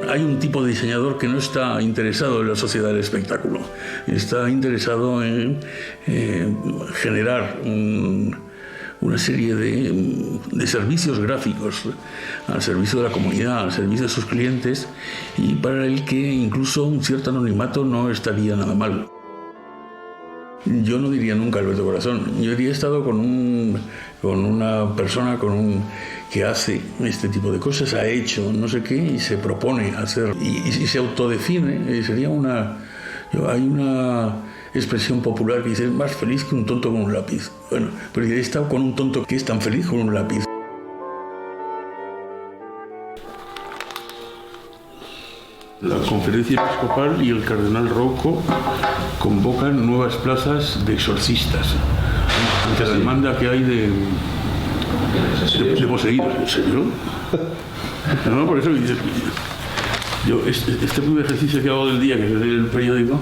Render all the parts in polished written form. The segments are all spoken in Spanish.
Hay un tipo de diseñador que no está interesado en la sociedad del espectáculo, está interesado en generar una serie de servicios gráficos al servicio de la comunidad, al servicio de sus clientes, y para el que incluso un cierto anonimato no estaría nada mal. Yo no diría nunca Alberto Corazón. Yo he estado con una persona que hace este tipo de cosas, ha hecho no sé qué y se propone hacer y se autodefine. Sería hay una expresión popular que dice: más feliz que un tonto con un lápiz. Bueno, pero he estado con un tonto que es tan feliz con un lápiz. La Conferencia Episcopal y el Cardenal Rouco convocan nuevas plazas de exorcistas ante la demanda que hay de poseídos. ¿En serio? No, por eso yo este primer ejercicio que hago del día, que es el periódico,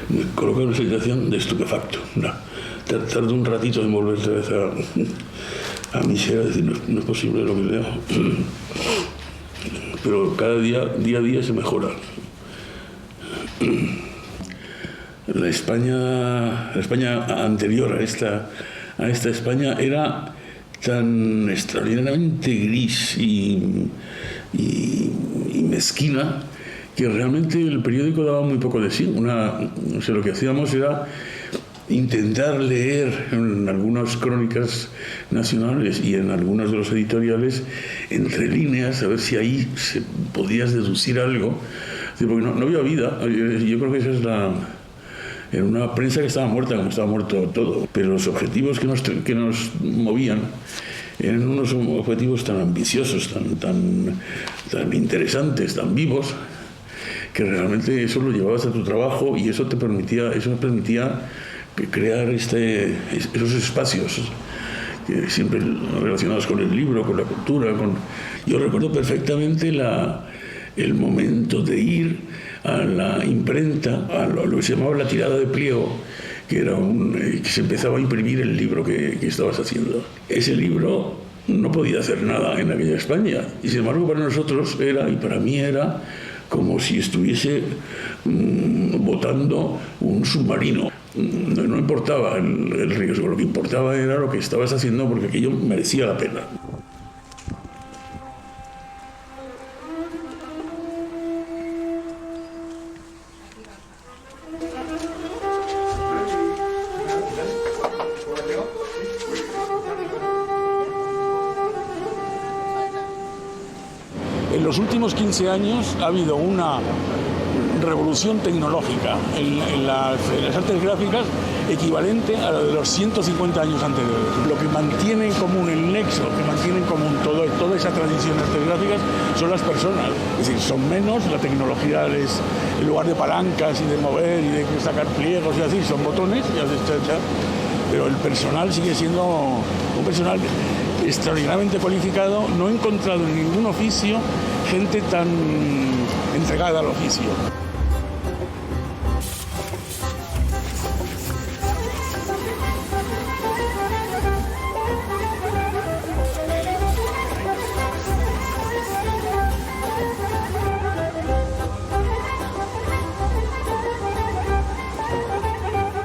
me coloco una situación de estupefacto. Tardo un ratito en volver otra vez a mi ser, a decir, no es posible lo que leo. Pero cada día a día se mejora. La España anterior a esta España era tan extraordinariamente gris y mezquina que realmente el periódico daba muy poco de sí. Lo que hacíamos era intentar leer en algunas crónicas nacionales y en algunos de los editoriales entre líneas, a ver si ahí se podías deducir algo, porque no había vida. Yo creo que esa es era una prensa que estaba muerta, como estaba muerto todo, pero los objetivos que nos movían eran unos objetivos tan ambiciosos, tan interesantes, tan vivos, que realmente eso lo llevabas a tu trabajo y eso permitía crear esos espacios que siempre relacionados con el libro, con la cultura. Yo recuerdo perfectamente el momento de ir a la imprenta, a lo que se llamaba la tirada de pliego, que era que se empezaba a imprimir el libro que estabas haciendo. Ese libro no podía hacer nada en aquella España, y sin embargo para nosotros y para mí era como si estuviese botando un submarino. No importaba el riesgo, lo que importaba era lo que estabas haciendo, porque aquello merecía la pena. En los últimos 15 años ha habido una revolución tecnológica en las artes gráficas equivalente a la de los 150 años anteriores. Lo que mantiene en común, el nexo que mantiene en común toda esa tradición de artes gráficas son las personas. Es decir, son menos, la tecnología en lugar de palancas y de mover y de sacar pliegos y así, son botones, pero el personal sigue siendo un personal extraordinariamente cualificado. No he encontrado en ningún oficio gente tan entregada al oficio.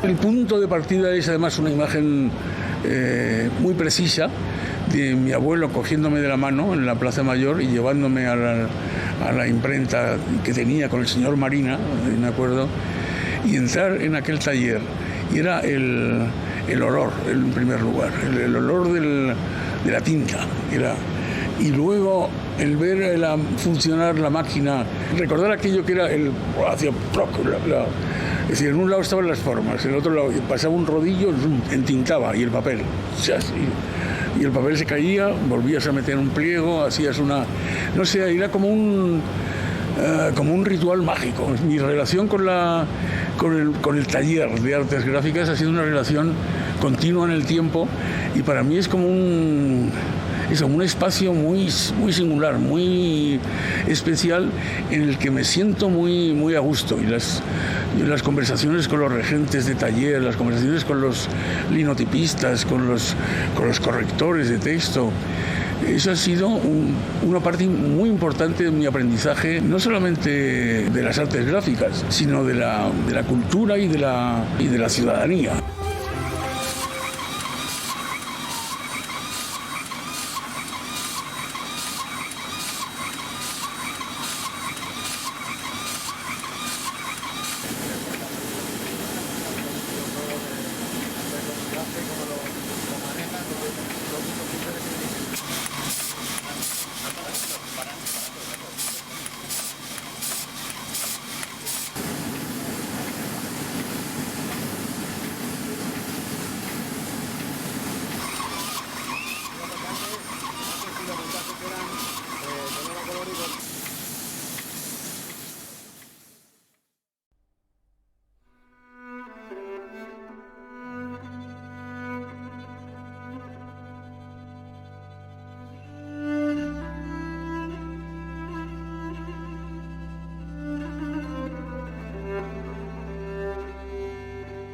El punto de partida es además una imagen muy precisa de mi abuelo cogiéndome de la mano en la Plaza Mayor y llevándome a la imprenta que tenía con el señor Marina, me acuerdo, y entrar en aquel taller. Y era el olor, en primer lugar, el olor de la tinta. Y luego el ver funcionar la máquina, recordar aquello que era hacía es decir, en un lado estaban las formas, en el otro lado pasaba un rodillo, entintaba, y el papel. Y el papel se caía, volvías a meter un pliego, hacías no sé, era como un ritual mágico. Mi relación con el taller de artes gráficas ha sido una relación continua en el tiempo, y para mí es como un espacio muy, muy singular, muy especial, en el que me siento muy, muy a gusto. Y las conversaciones con los regentes de taller, las conversaciones con los linotipistas, con los correctores de texto, Esa ha sido una parte muy importante de mi aprendizaje, no solamente de las artes gráficas, sino de la cultura y de la ciudadanía.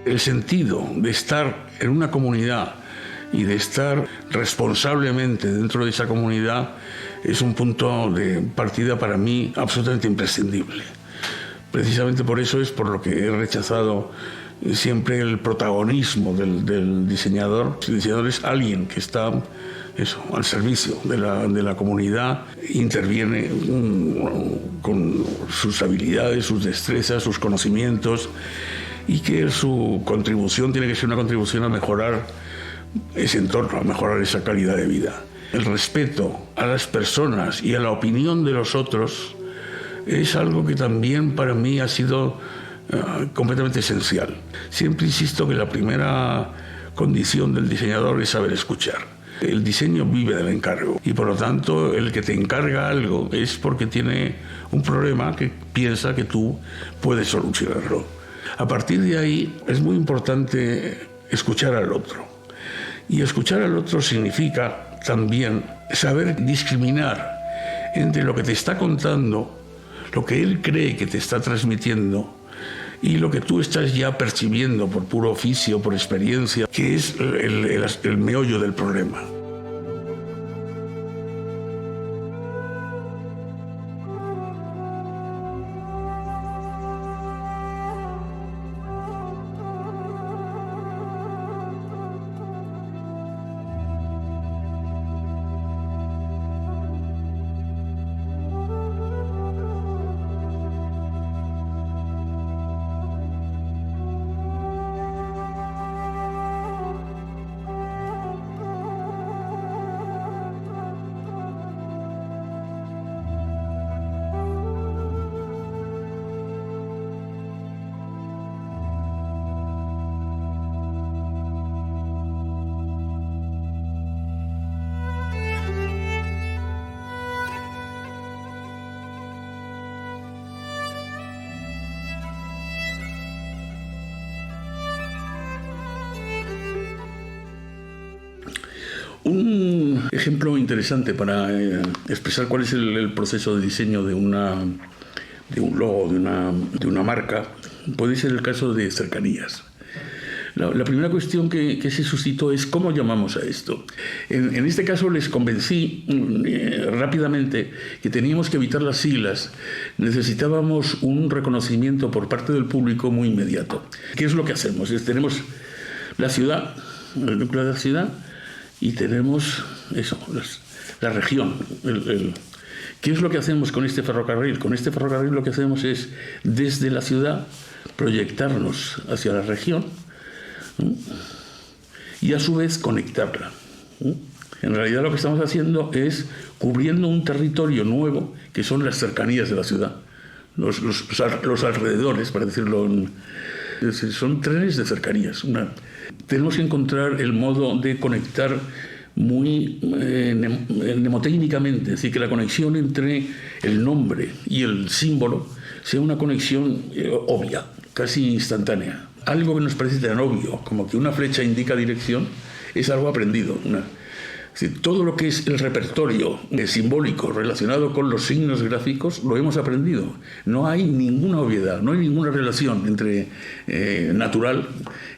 El sentido de estar en una comunidad y de estar responsablemente dentro de esa comunidad es un punto de partida para mí absolutamente imprescindible. Precisamente por eso es por lo que he rechazado siempre el protagonismo del diseñador. El diseñador es alguien que está al servicio de la comunidad, interviene con sus habilidades, sus destrezas, sus conocimientos, y que su contribución tiene que ser una contribución a mejorar ese entorno, a mejorar esa calidad de vida. El respeto a las personas y a la opinión de los otros es algo que también para mí ha sido completamente esencial. Siempre insisto que la primera condición del diseñador es saber escuchar. El diseño vive del encargo y por lo tanto el que te encarga algo es porque tiene un problema que piensa que tú puedes solucionarlo. A partir de ahí es muy importante escuchar al otro. Y escuchar al otro significa también saber discriminar entre lo que te está contando, lo que él cree que te está transmitiendo y lo que tú estás ya percibiendo por puro oficio, por experiencia, que es el meollo del problema. Un ejemplo interesante para expresar cuál es el proceso de diseño de un logo, de una marca, puede ser el caso de cercanías. La primera cuestión que se suscitó es cómo llamamos a esto. En este caso les convencí rápidamente que teníamos que evitar las siglas. Necesitábamos un reconocimiento por parte del público muy inmediato. ¿Qué es lo que hacemos? Tenemos la ciudad, el núcleo de la ciudad, y tenemos la región. ¿Qué es lo que hacemos con este ferrocarril? Con este ferrocarril lo que hacemos es, desde la ciudad, proyectarnos hacia la región, ¿no? Y a su vez conectarla, ¿no? En realidad lo que estamos haciendo es cubriendo un territorio nuevo que son las cercanías de la ciudad, los alrededores, para decirlo. Es decir, son trenes de cercanías. Tenemos que encontrar el modo de conectar muy mnemotécnicamente, es decir, que la conexión entre el nombre y el símbolo sea una conexión obvia, casi instantánea. Algo que nos parece tan obvio como que una flecha indica dirección es algo aprendido. Es decir, todo lo que es el repertorio simbólico relacionado con los signos gráficos lo hemos aprendido. No hay ninguna obviedad, no hay ninguna relación natural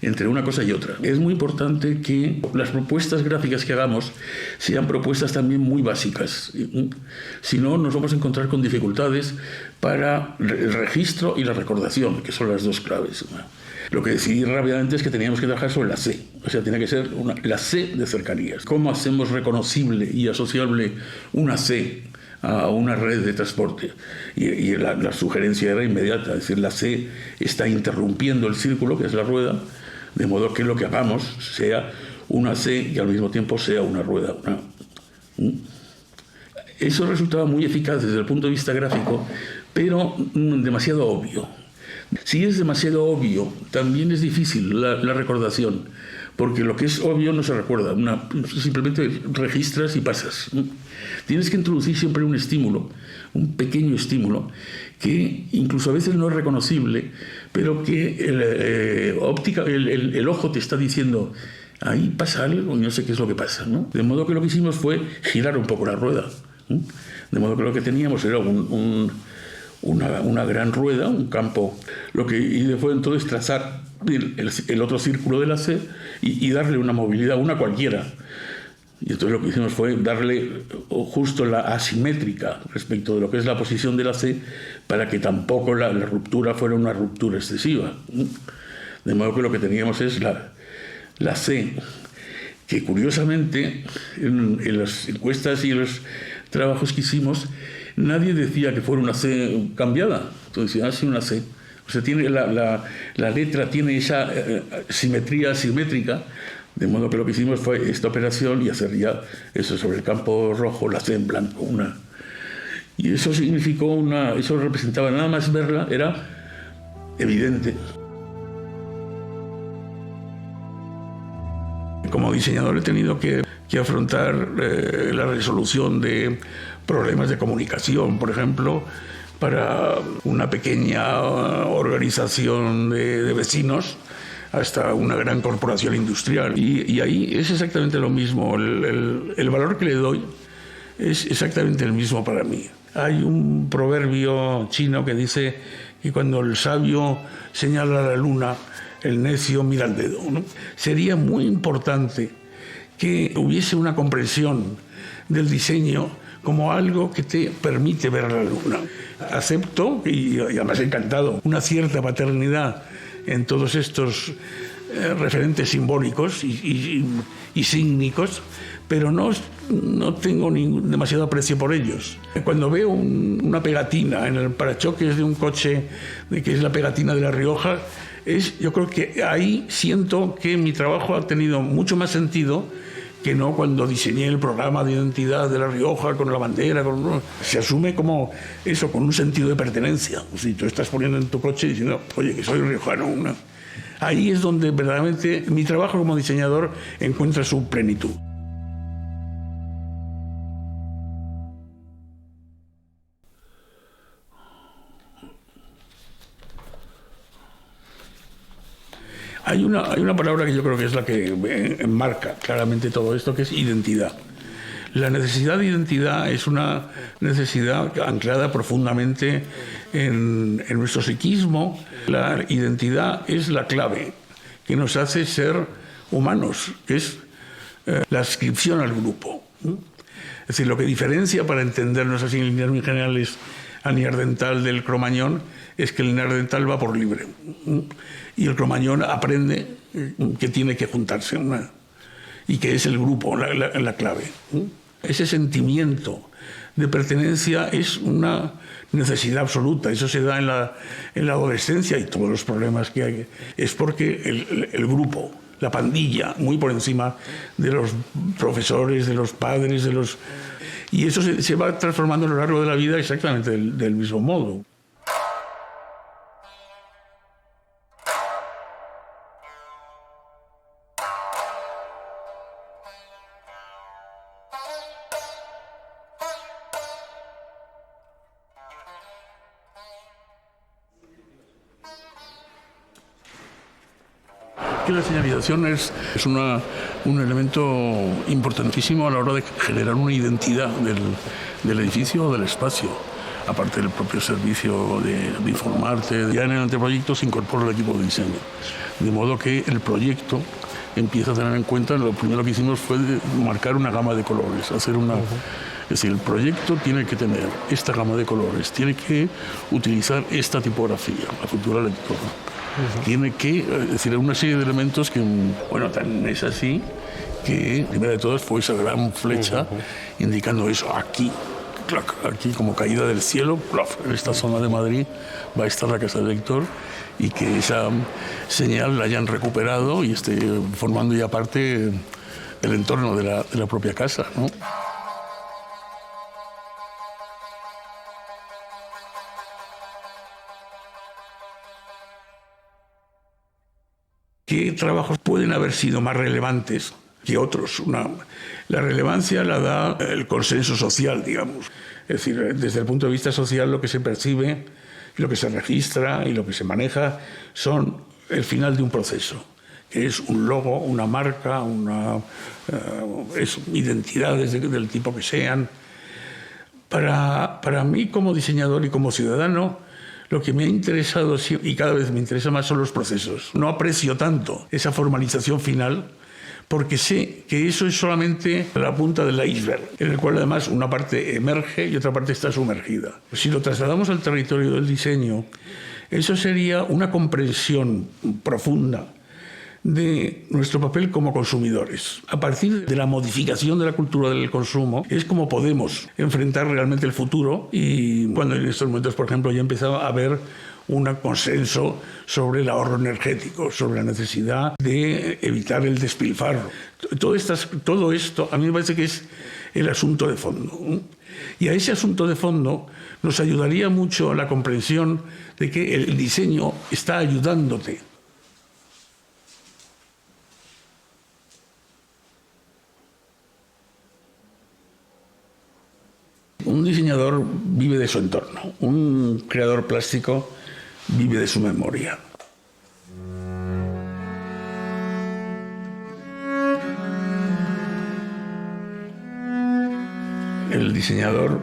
entre una cosa y otra. Es muy importante que las propuestas gráficas que hagamos sean propuestas también muy básicas. Si no, nos vamos a encontrar con dificultades para el registro y la recordación, que son las dos claves. Lo que decidí rápidamente es que teníamos que trabajar sobre la C. O sea, tiene que ser la C de cercanías. ¿Cómo hacemos reconocible y asociable una C a una red de transporte? Y la sugerencia era inmediata. Es decir, la C está interrumpiendo el círculo, que es la rueda, de modo que lo que hagamos sea una C y al mismo tiempo sea una rueda. Eso resultaba muy eficaz desde el punto de vista gráfico, pero demasiado obvio. Si es demasiado obvio, también es difícil la recordación, porque lo que es obvio no se recuerda, simplemente registras y pasas. Tienes que introducir siempre un estímulo, un pequeño estímulo, que incluso a veces no es reconocible, pero que el ojo te está diciendo, ahí pasa algo y no sé qué es lo que pasa, ¿no? De modo que lo que hicimos fue girar un poco la rueda. De modo que lo que teníamos era una gran rueda, un campo. Lo que hice fue entonces trazar el otro círculo de la C y darle una movilidad, una cualquiera. Y entonces lo que hicimos fue darle justo la asimétrica respecto de lo que es la posición de la C para que tampoco la ruptura fuera una ruptura excesiva. De modo que lo que teníamos es la C, que curiosamente en las encuestas y en los trabajos que hicimos, nadie decía que fuera una C cambiada. Entonces decía, sí, una C. O sea, tiene la letra tiene esa simetría asimétrica, de modo que lo que hicimos fue esta operación y hacer ya eso sobre el campo rojo, la C en blanco. Y eso significó eso representaba, nada más verla, era evidente. Como diseñador he tenido que afrontar la resolución de problemas de comunicación, por ejemplo, para una pequeña organización de vecinos hasta una gran corporación industrial. Y ahí es exactamente lo mismo. El valor que le doy es exactamente el mismo para mí. Hay un proverbio chino que dice que cuando el sabio señala a la luna, el necio mira al dedo, ¿no? Sería muy importante que hubiese una comprensión del diseño como algo que te permite ver la luna. Acepto, y además encantado, una cierta paternidad en todos estos referentes simbólicos y sígnicos, pero no tengo demasiado aprecio por ellos. Cuando veo una pegatina en el parachoques de un coche, que es la pegatina de La Rioja, yo creo que ahí siento que mi trabajo ha tenido mucho más sentido que no cuando diseñé el programa de identidad de La Rioja con la bandera. Se asume como eso, con un sentido de pertenencia. Si tú estás poniendo en tu coche diciendo, oye, que soy riojano. Ahí es donde verdaderamente mi trabajo como diseñador encuentra su plenitud. Hay una palabra que yo creo que es la que enmarca claramente todo esto, que es identidad. La necesidad de identidad es una necesidad anclada profundamente en nuestro psiquismo. La identidad es la clave que nos hace ser humanos, que es la adscripción al grupo. Es decir, lo que diferencia, para entendernos así en líneas muy generales, al neandertal del cromañón es que el neandertal va por libre y el cromañón aprende que tiene que juntarse y que es el grupo la clave. Ese sentimiento de pertenencia es una necesidad absoluta. Eso se da en la adolescencia, y todos los problemas que hay es porque el grupo, la pandilla, muy por encima de los profesores, de los padres, y eso se va transformando a lo largo de la vida exactamente del mismo modo. Que la señalización es un elemento importantísimo a la hora de generar una identidad del edificio o del espacio, aparte del propio servicio de informarte. Ya en el anteproyecto se incorpora el equipo de diseño, de modo que el proyecto empieza a tener en cuenta, lo primero que hicimos fue marcar una gama de colores, hacer una... Es decir, el proyecto tiene que tener esta gama de colores, tiene que utilizar esta tipografía, la futura lectora. Tiene que, es decir, una serie de elementos que, bueno, tan es así que, primero de todo, fue esa gran flecha indicando eso, aquí, clac, aquí como caída del cielo, plaf, en esta zona de Madrid va a estar la casa del lector, y que esa señal la hayan recuperado y esté formando ya parte del entorno de la propia casa, ¿no? ¿Qué trabajos pueden haber sido más relevantes que otros? La relevancia la da el consenso social, digamos. Es decir, desde el punto de vista social, lo que se percibe, lo que se registra y lo que se maneja son el final de un proceso, que es un logo, una marca, identidades del tipo que sean. Para mí, como diseñador y como ciudadano, lo que me ha interesado y cada vez me interesa más son los procesos. No aprecio tanto esa formalización final porque sé que eso es solamente la punta del iceberg, en el cual además una parte emerge y otra parte está sumergida. Si lo trasladamos al territorio del diseño, eso sería una comprensión profunda de nuestro papel como consumidores. A partir de la modificación de la cultura del consumo es como podemos enfrentar realmente el futuro, y cuando en estos momentos, por ejemplo, ya empezaba a haber un consenso sobre el ahorro energético, sobre la necesidad de evitar el despilfarro. Todo esto a mí me parece que es el asunto de fondo. Y a ese asunto de fondo nos ayudaría mucho la comprensión de que el diseño está ayudándote. Un diseñador vive de su entorno, un creador plástico vive de su memoria. El diseñador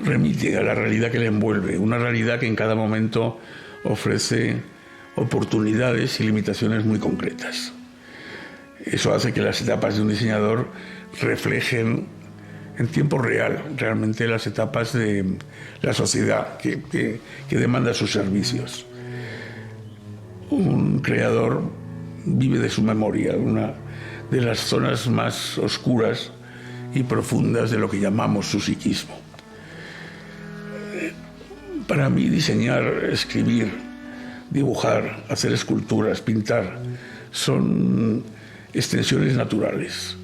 remite a la realidad que le envuelve, una realidad que en cada momento ofrece oportunidades y limitaciones muy concretas. Eso hace que las etapas de un diseñador reflejen en tiempo real realmente las etapas de la sociedad que demanda sus servicios. Un creador vive de su memoria, una de las zonas más oscuras y profundas de lo que llamamos su psiquismo. Para mí, diseñar, escribir, dibujar, hacer esculturas, pintar, son extensiones naturales.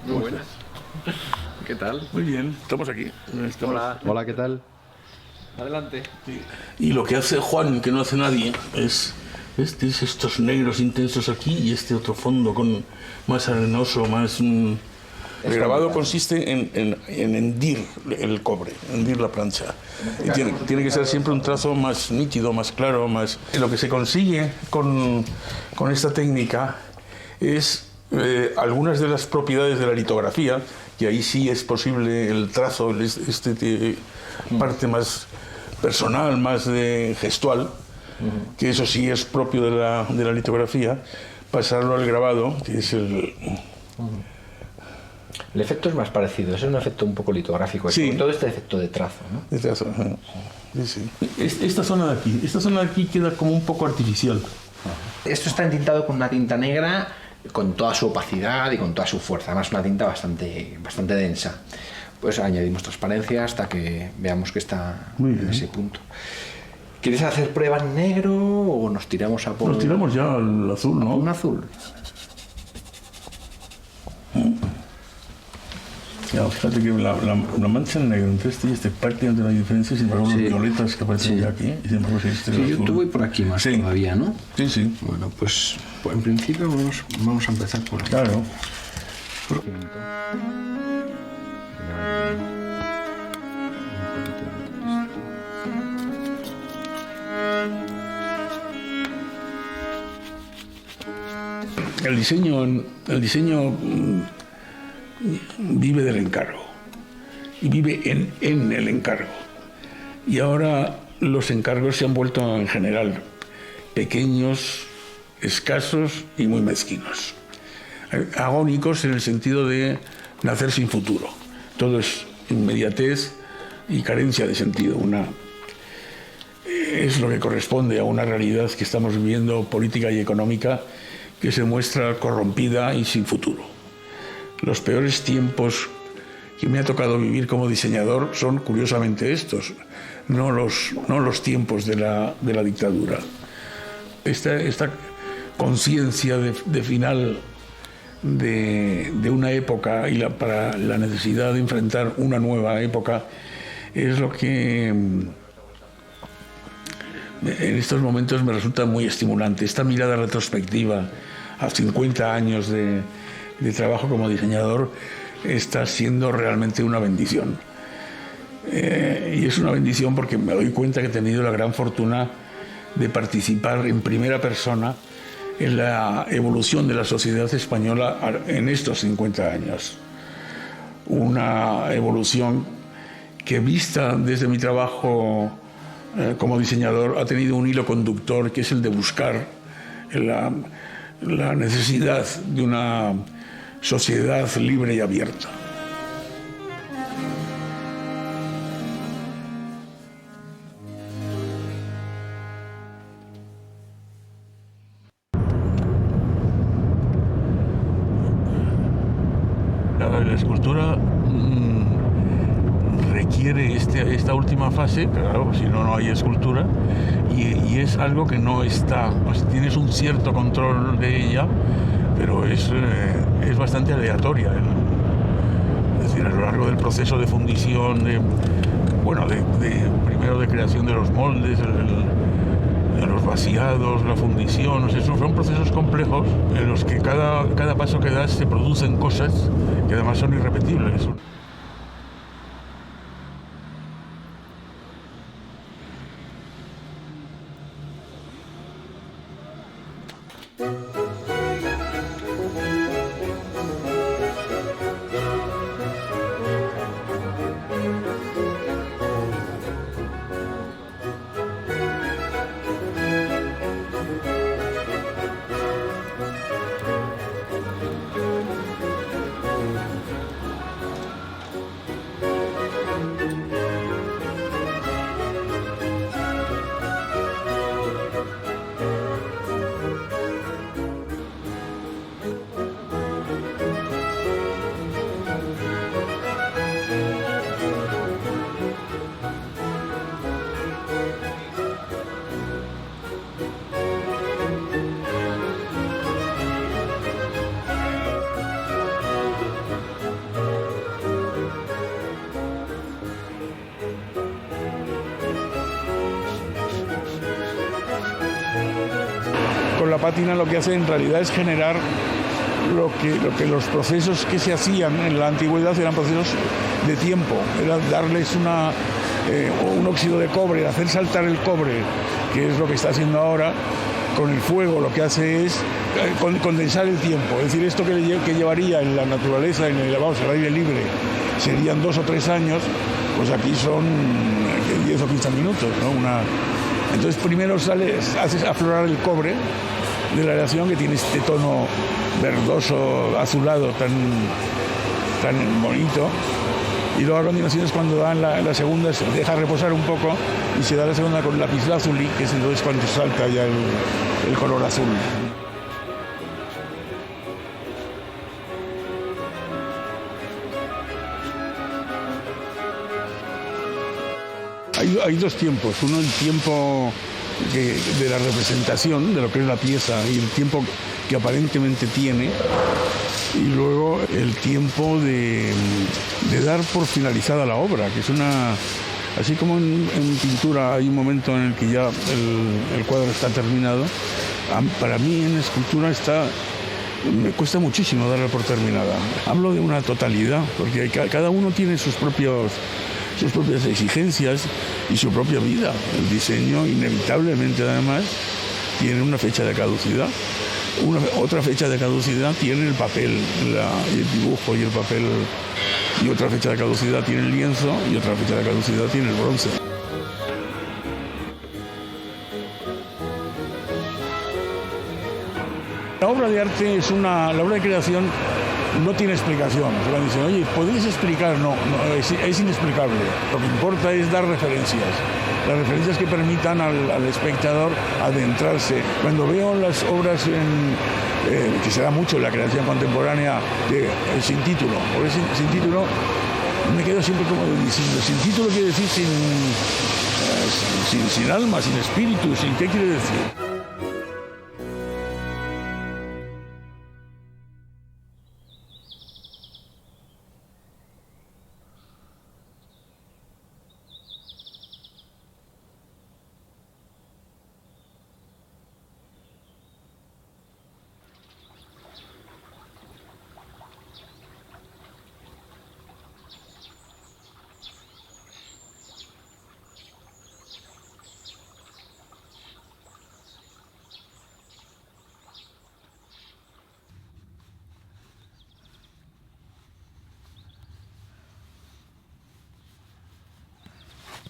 Muy buenas. ¿Qué tal? Muy bien, estamos aquí. Hola, ¿qué tal? Adelante. Sí. Y lo que hace Juan, que no hace nadie, es estos negros intensos aquí y este otro fondo más arenoso, más... El grabado consiste en hendir el cobre, hendir la plancha. Y tiene que ser siempre un trazo más nítido, más claro, más... Lo que se consigue con esta técnica es algunas de las propiedades de la litografía, que ahí sí es posible el trazo, parte más personal, más gestual, que eso sí es propio de la litografía, pasarlo al grabado, que es el... El efecto es más parecido, es un efecto un poco litográfico, sí. Todo este efecto de trazo, ¿no? De trazo, sí. Esta zona de aquí queda como un poco artificial. Esto está entintado con una tinta negra, con toda su opacidad y con toda su fuerza, además una tinta bastante densa. Pues añadimos transparencia hasta que veamos que está en ese punto. ¿Quieres hacer prueba en negro o nos tiramos a por...? Nos tiramos ya al azul, ¿no? Un azul. Ya, fíjate que la mancha en negro entre este y este prácticamente no hay diferencia, sin embargo los violetas que aparecen ya aquí, y sin embargo yo voy por aquí más todavía, ¿no? Sí, sí. Bueno, pues en principio vamos a empezar por aquí. Claro. El diseño vive del encargo y vive en el encargo. Y ahora los encargos se han vuelto en general pequeños, escasos y muy mezquinos. Agónicos en el sentido de nacer sin futuro. Todo es inmediatez y carencia de sentido. Es lo que corresponde a una realidad que estamos viviendo política y económica que se muestra corrompida y sin futuro. Los peores tiempos que me ha tocado vivir como diseñador son curiosamente estos, no los tiempos de la dictadura. Esta conciencia de final de una época y para la necesidad de enfrentar una nueva época es lo que en estos momentos me resulta muy estimulante. Esta mirada retrospectiva a 50 años de trabajo como diseñador está siendo realmente una bendición. Y es una bendición porque me doy cuenta que he tenido la gran fortuna de participar en primera persona en la evolución de la sociedad española en estos 50 años. Una evolución que, vista desde mi trabajo como diseñador, ha tenido un hilo conductor que es el de buscar la necesidad de una sociedad libre y abierta. La escultura requiere esta última fase, claro, si no hay escultura, y es algo que no está, pues tienes un cierto control de ella, pero es bastante aleatoria. Es decir, a lo largo del proceso de fundición, primero de creación de los moldes, de los vaciados, la fundición, esos son procesos complejos en los que cada paso que das se producen cosas que además son irrepetibles. Con la pátina lo que hace en realidad es generar lo que los procesos que se hacían en la antigüedad eran procesos de tiempo, era darles un óxido de cobre, hacer saltar el cobre, que es lo que está haciendo ahora. Con el fuego lo que hace es condensar el tiempo, es decir, esto que llevaría en la naturaleza, en el aire libre, serían 2 o 3 años, pues aquí son 10 o 15 minutos, ¿no? Entonces primero haces aflorar el cobre de la aleación, que tiene este tono verdoso, azulado tan bonito, y luego a continuación es cuando dan la segunda, se deja reposar un poco y se da la segunda con lapislázuli, que es entonces cuando salta ya el color azul. Hay 2 tiempos, uno el tiempo de la representación de lo que es la pieza y el tiempo que aparentemente tiene, y luego el tiempo de dar por finalizada la obra, que es una... Así como en pintura hay un momento en el que ya el cuadro está terminado, para mí en escultura me cuesta muchísimo darla por terminada. Hablo de una totalidad, porque cada uno tiene sus propias exigencias y su propia vida. El diseño, inevitablemente además, tiene una fecha de caducidad. Otra fecha de caducidad tiene el papel, el dibujo y el papel, y otra fecha de caducidad tiene el lienzo, y otra fecha de caducidad tiene el bronce. La obra de arte la obra de creación no tiene explicación. Cuando dicen, oye, ¿podéis explicar? No, es inexplicable. Lo que importa es dar referencias. Las referencias que permitan al espectador adentrarse. Cuando veo las obras que se da mucho en la creación contemporánea sin título, o sin título, me quedo siempre como diciendo, sin título quiere decir sin alma, sin espíritu, ¿qué quiere decir?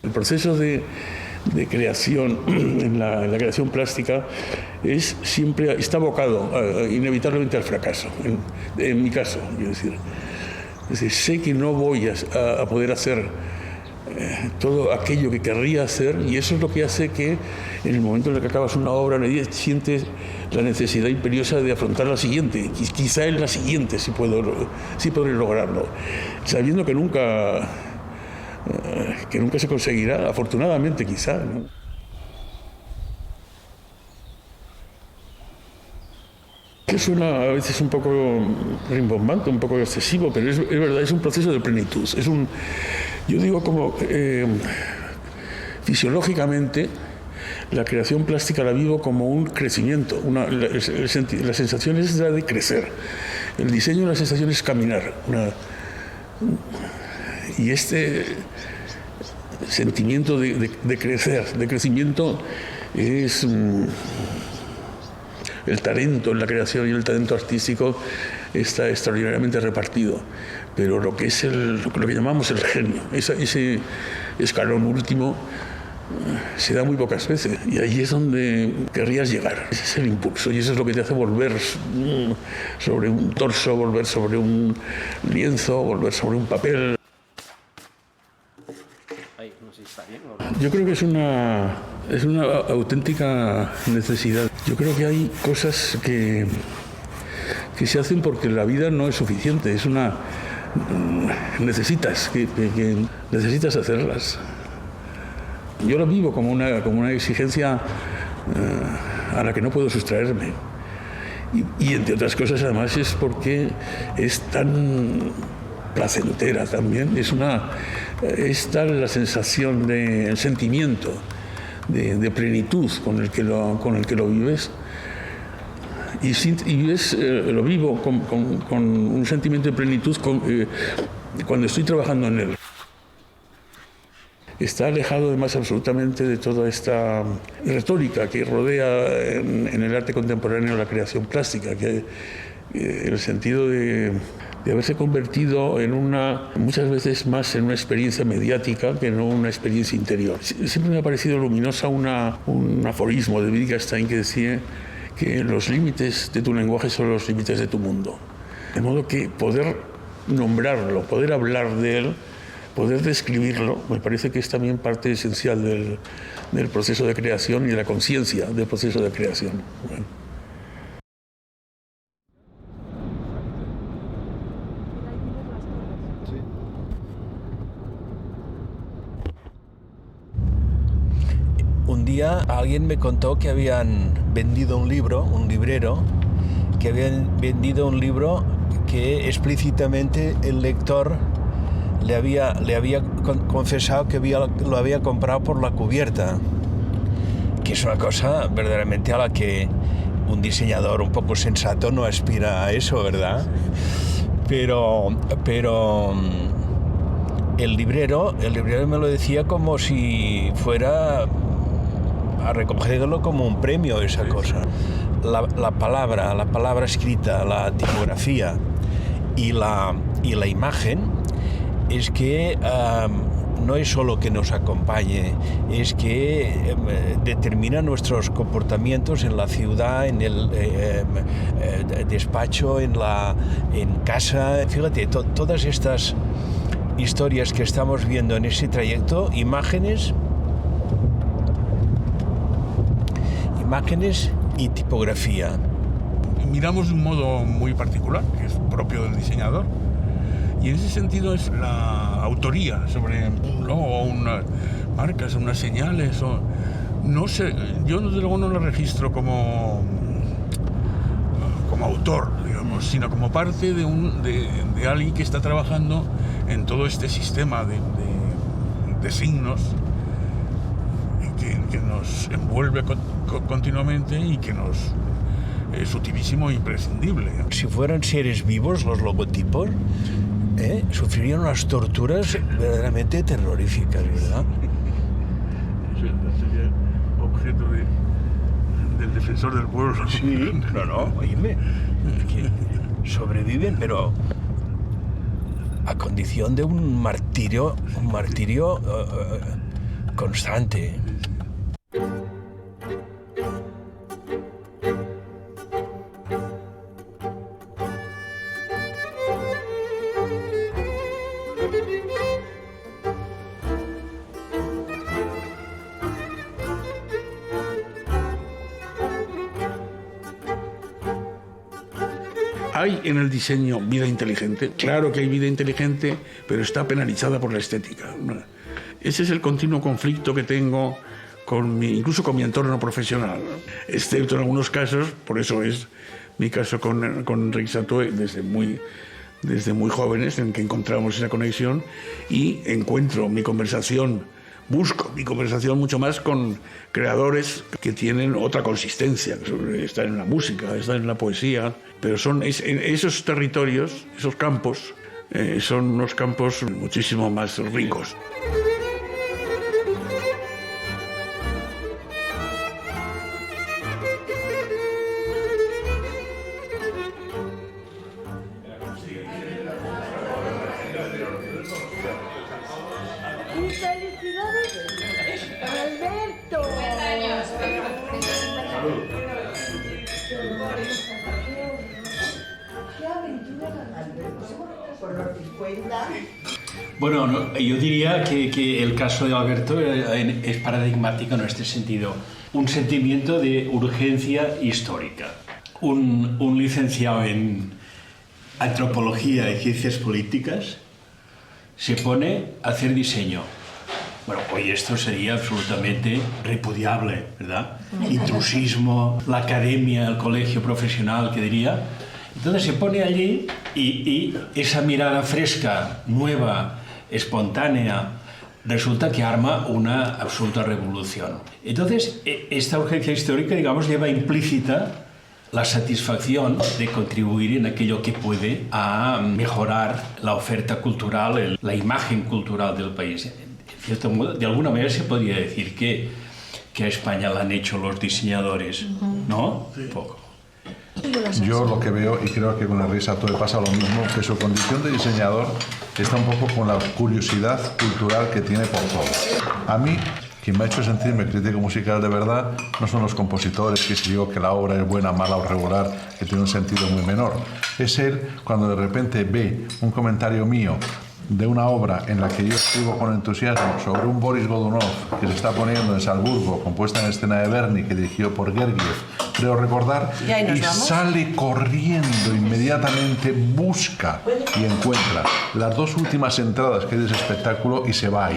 El proceso de creación, en la creación plástica, está abocado inevitablemente al fracaso. En mi caso, quiero decir. Es decir, sé que no voy a poder hacer todo aquello que querría hacer, y eso es lo que hace que en el momento en el que acabas una obra sientes la necesidad imperiosa de afrontar la siguiente. Quizá en la siguiente sí podré lograrlo, sabiendo que nunca se conseguirá, afortunadamente quizá, ¿no? Que suena a veces un poco rimbombante, un poco excesivo, pero es verdad, es un proceso de plenitud. Yo digo como fisiológicamente la creación plástica la vivo como un crecimiento. La sensación es la de crecer. El diseño, la sensación es caminar. Y este sentimiento de crecer, de crecimiento, es el talento en la creación y el talento artístico está extraordinariamente repartido. Pero lo que llamamos el genio, ese escalón último, se da muy pocas veces, y ahí es donde querrías llegar. Ese es el impulso, y eso es lo que te hace volver sobre un torso, volver sobre un lienzo, volver sobre un papel. Yo creo que es una auténtica necesidad. Yo creo que hay cosas que se hacen porque la vida no es suficiente. Necesitas hacerlas. Yo lo vivo como una exigencia a la que no puedo sustraerme. Y entre otras cosas, además, es porque es tan placentera también. Es tal la sensación el sentimiento de plenitud con el que lo vives. Lo vivo con un sentimiento de plenitud cuando estoy trabajando en él. Está alejado además absolutamente de toda esta retórica que rodea en el arte contemporáneo la creación plástica, que el sentido de haberse convertido muchas veces más en una experiencia mediática que no una experiencia interior. Siempre me ha parecido luminosa un aforismo de Wittgenstein que decía que los límites de tu lenguaje son los límites de tu mundo. De modo que poder nombrarlo, poder hablar de él, poder describirlo, me parece que es también parte esencial del proceso de creación y de la conciencia del proceso de creación. Bueno. Un día alguien me contó que habían vendido un librero, que habían vendido un libro que explícitamente el lector le había confesado que lo había comprado por la cubierta, que es una cosa verdaderamente a la que un diseñador un poco sensato no aspira a eso, ¿verdad? Pero el librero me lo decía como si fuera a recogerlo como un premio, esa cosa. La palabra escrita, la tipografía y la imagen es que no es solo que nos acompañe, es que determina nuestros comportamientos en la ciudad, en el despacho, en casa. Fíjate, todas estas historias que estamos viendo en ese trayecto, imágenes y tipografía. Miramos de un modo muy particular, que es propio del diseñador, y en ese sentido es la autoría sobre un logo, unas marcas, unas señales. No sé, yo desde luego no lo registro como autor, digamos, sino como parte de alguien que está trabajando en todo este sistema de signos que nos envuelve continuamente y que es utilísimo e imprescindible. Si fueran seres vivos los logotipos, sufrirían unas torturas verdaderamente terroríficas, ¿verdad? Sería objeto del defensor del pueblo. Sí, no, oíme, que sobreviven, pero a condición de un martirio constante. ¿Hay en el diseño vida inteligente? Claro que hay vida inteligente, pero está penalizada por la estética. Ese es el continuo conflicto que tengo incluso con mi entorno profesional, excepto en algunos casos. Por eso es mi caso con Enric Satoé desde muy jóvenes, en que encontramos esa conexión, y busco mi conversación mucho más con creadores que tienen otra consistencia, están en la música, están en la poesía, pero son esos territorios, esos campos, son unos campos muchísimo más ricos. Bueno, yo diría que el caso de Alberto es paradigmático en este sentido. Un sentimiento de urgencia histórica. Un licenciado en antropología y ciencias políticas se pone a hacer diseño. Bueno, hoy esto sería absolutamente repudiable, ¿verdad? Intrusismo, la academia, el colegio profesional, que diría. Entonces se pone allí y esa mirada fresca, nueva, espontánea, resulta que arma una absoluta revolución. Entonces, esta urgencia histórica, digamos, lleva implícita la satisfacción de contribuir en aquello que puede a mejorar la oferta cultural, la imagen cultural del país. En cierto modo, de alguna manera se podría decir que a España la han hecho los diseñadores, ¿no? Sí. Poco. Yo lo que veo, y creo que con Enric Satoé pasa lo mismo, que su condición de diseñador está un poco con la curiosidad cultural que tiene por todo. A mí, quien me ha hecho sentirme crítico musical de verdad, no son los compositores, que si digo que la obra es buena, mala o regular, que tiene un sentido muy menor. Es él cuando de repente ve un comentario mío de una obra en la que yo escribo con entusiasmo sobre un Boris Godunov que se está poniendo en Salzburgo, compuesta en escena de Berni, que dirigió por Gergiev, creo recordar, Y ahí nos y vamos. sale corriendo inmediatamente, busca y encuentra las dos últimas entradas que hay de ese espectáculo y se va ahí.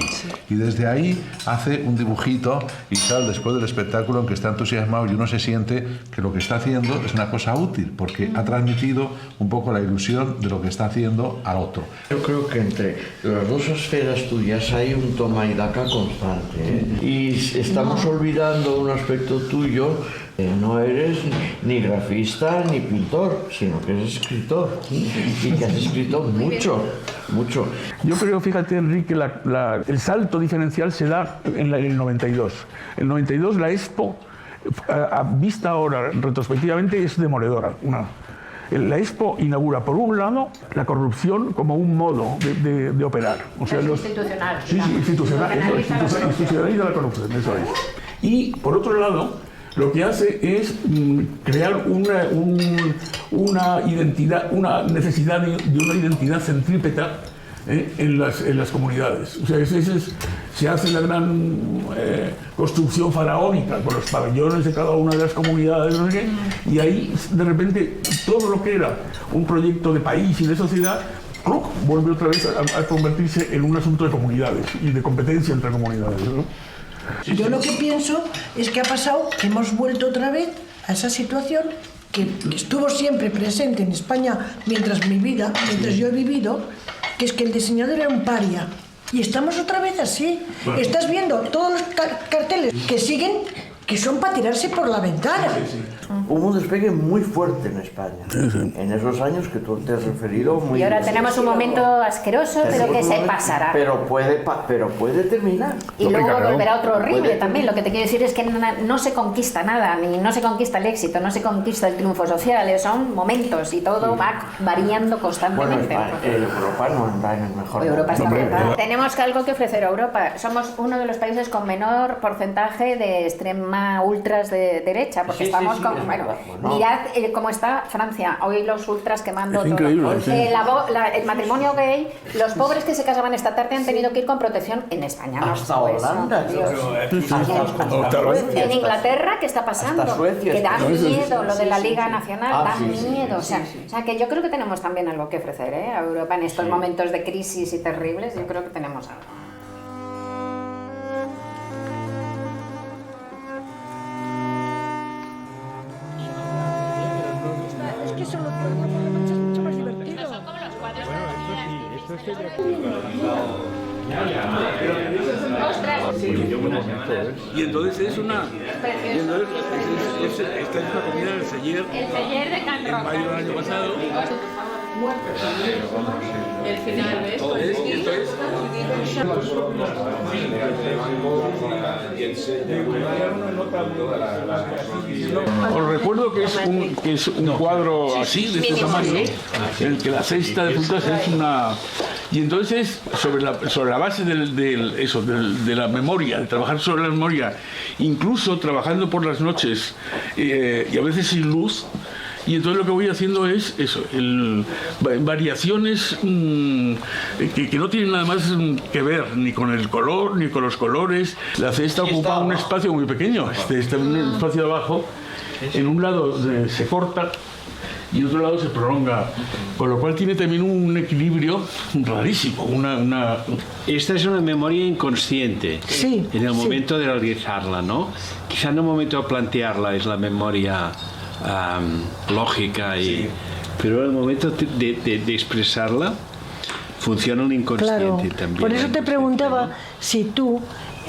Y desde ahí hace un dibujito y tal, después del espectáculo, en que está entusiasmado, y uno se siente que lo que está haciendo es una cosa útil, porque ha transmitido un poco la ilusión de lo que está haciendo al otro. Yo creo que entre las dos esferas tuyas hay un toma y daca constante, ¿eh? Y estamos olvidando un aspecto tuyo. No eres ni grafista ni pintor, sino que eres escritor. Y que has escrito mucho, mucho. Yo creo, fíjate, Enrique, el salto diferencial se da en el 92. En el 92 la Expo, vista ahora retrospectivamente, es demoledora. La Expo inaugura, por un lado, la corrupción como un modo de operar. O sea, institucional. Sí, institucional. Institucionaliza la corrupción, eso es. Y, por otro lado, lo que hace es crear una identidad, una necesidad de una identidad centrípeta en las comunidades. O sea, se hace la gran construcción faraónica con los pabellones de cada una de las comunidades, no sé qué, y ahí de repente todo lo que era un proyecto de país y de sociedad vuelve otra vez a convertirse en un asunto de comunidades y de competencia entre comunidades, ¿no? Yo lo que pienso es que ha pasado, que hemos vuelto otra vez a esa situación que estuvo siempre presente en España mientras yo he vivido, que es que el diseñador era un paria. Y estamos otra vez así. Bueno. Estás viendo todos los carteles que siguen, que son para tirarse por la ventana. Sí. Hubo un despegue muy fuerte en España, en esos años que tú te has referido. Y ahora tenemos un momento asqueroso, pero que se pasará. Pero puede terminar. Y luego volverá otro horrible también. Lo que te quiero decir es que no se conquista nada, ni no se conquista el éxito, no se conquista el triunfo social, son momentos y todo va variando constantemente. Bueno, Europa no anda en el mejor Europa está momento. Tenemos algo que ofrecer a Europa. Somos uno de los países con menor porcentaje de extrema ultras de derecha, porque estamos con... Bueno, mirad cómo está Francia, hoy los ultras quemando todo. Increíble, sí. El matrimonio gay, los pobres que se casaban esta tarde han tenido que ir con protección en España. No hasta Holanda. En Inglaterra, ¿qué está pasando? Que da miedo lo de la Liga Nacional, da miedo. O sea, que yo creo que tenemos también algo que ofrecer a Europa en estos momentos de crisis y terribles. Yo creo que tenemos algo. Eso lo que es mucho más divertido. Son como los cuadros Y entonces esta es una comida del Celler. El Celler de Can Roca. En mayo del año pasado. El final de esto es. Os recuerdo que es un cuadro así, de este tamaño, en el que la cesta de frutas es una... Y entonces, sobre la base de la memoria, de trabajar sobre la memoria, incluso trabajando por las noches y a veces sin luz, y entonces lo que voy haciendo es eso, variaciones que no tienen nada más que ver ni con el color, ni con los colores. La cesta ocupa un espacio muy pequeño, está en un espacio de abajo, en un lado se corta y en otro lado se prolonga, con lo cual tiene también un equilibrio rarísimo. Esta es una memoria inconsciente, Sí, en el momento de realizarla, ¿no? Quizá en el momento de plantearla es la memoria lógica, pero en el momento de expresarla funciona un inconsciente también. Por eso te preguntaba si tú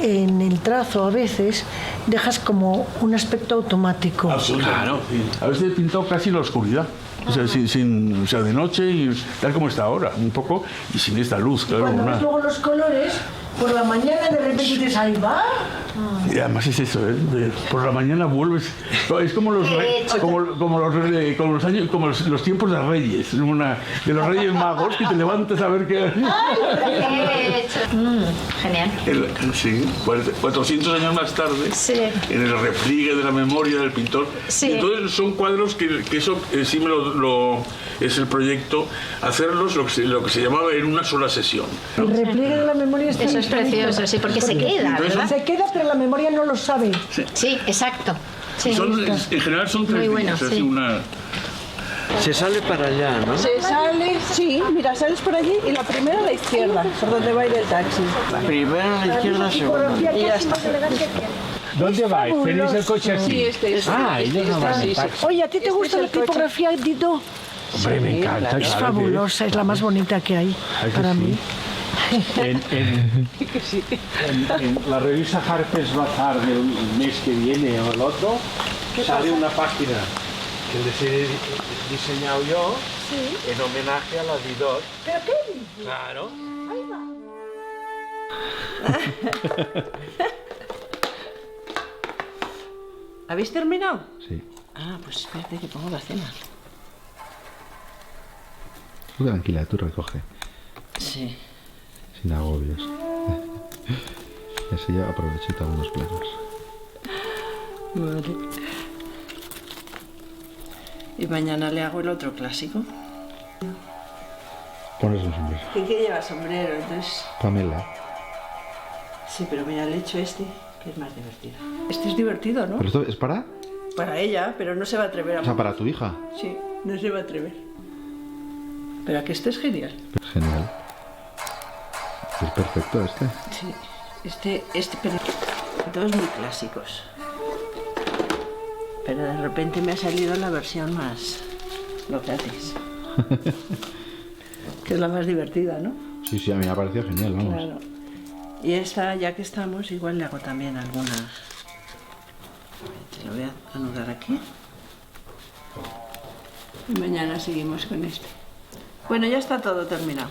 en el trazo a veces dejas como un aspecto automático. Claro. A veces he pintado casi la oscuridad. O sea, de noche y tal como está ahora, un poco, y sin esta luz, claro. Cuando ves luego los colores, por la mañana de repente dices, ahí va. Y además es eso, por la mañana vuelves. Es como los tiempos de Reyes, de los Reyes Magos, que te levantas a ver qué. Genial. Sí, 400 años más tarde, en el repliegue de la memoria del pintor. Sí. Y entonces son cuadros que eso sí es el proyecto, hacerlos lo que se llamaba en una sola sesión. El repliegue de la memoria está Eso es precioso, sí, porque se queda, ¿verdad? Se queda, pero la memoria no lo sabe. Sí, exacto. Sí, en general son 3 muy días. bueno, Es sí. una... Se sale para allá, ¿no? Se sale, sí, mira, sales por allí y la primera a la izquierda, por donde va a ir el taxi. Primero a la izquierda, segunda. Y ya está. ¿Dónde vais? ¿Tenéis el coche aquí? Sí, este es. ellos no van en taxi. Oye, ¿a ti te gusta la tipografía, Tito? Hombre, me encanta. Es claro, fabulosa, es la más bonita que hay para mí. En la revista Harper's Bazaar del mes que viene o el otro, sale una página que les he diseñado yo en homenaje a la Didot. ¿Pero qué dices? Claro. ¿Habéis terminado? Sí. Ah, pues espérate que pongo la cena. Tú tranquila, tú recoge, Sí. sin agobios. Y así ya aprovechito algunos planos. Vale. Y mañana le hago el otro clásico. Pones un sombrero. ¿Qué lleva sombrero? Entonces... Pamela. Sí, pero mira, le he hecho este, que es más divertido. Este es divertido, ¿no? ¿Pero esto es para? Para ella, pero no se va a atrever a... O sea, para tu hija. Sí, no se va a atrever. Pero que este es genial. Genial. Es perfecto este. Sí, pero todos muy clásicos. Pero de repente me ha salido la versión más locatis. Que es la más divertida, ¿no? Sí, sí, a mí me ha parecido genial, vamos. Claro. Y esta, ya que estamos, igual le hago también alguna... Te lo voy a anudar aquí. Y mañana seguimos con este. Bueno, ya está todo terminado.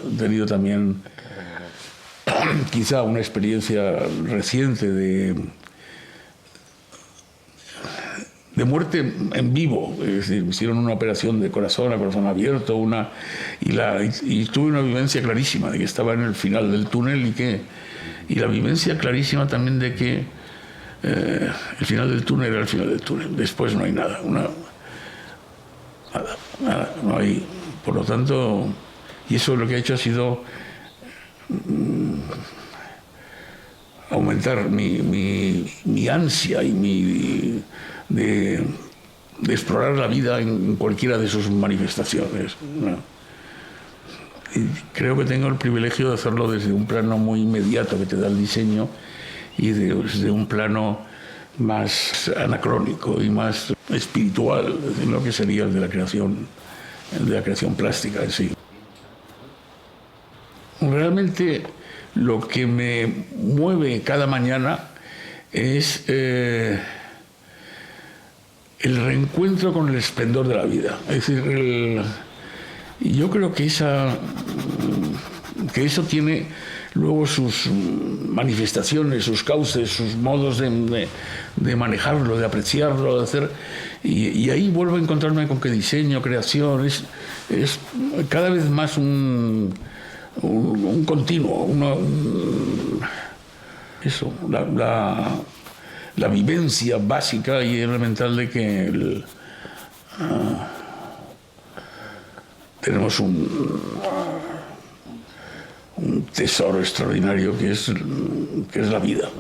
He tenido también quizá una experiencia reciente de muerte en vivo. Es decir, me hicieron una operación de corazón a corazón abierto y tuve una vivencia clarísima de que estaba en el final del túnel y la vivencia clarísima también de que el final del túnel era el final del túnel. Después no hay nada. Nada, no hay. Por lo tanto, y eso lo que ha hecho ha sido aumentar mi ansia y de explorar la vida en cualquiera de sus manifestaciones, ¿no? Y creo que tengo el privilegio de hacerlo desde un plano muy inmediato que te da el diseño y desde un plano más anacrónico y más espiritual, de lo que sería el de la creación plástica en sí. Realmente lo que me mueve cada mañana es el reencuentro con el esplendor de la vida. Es decir, yo creo que eso tiene luego sus manifestaciones, sus cauces, sus modos de manejarlo, de apreciarlo, de hacer... Y ahí vuelvo a encontrarme con que diseño, creación, es cada vez más un continuo, la vivencia básica y elemental de que tenemos un tesoro extraordinario que es la vida.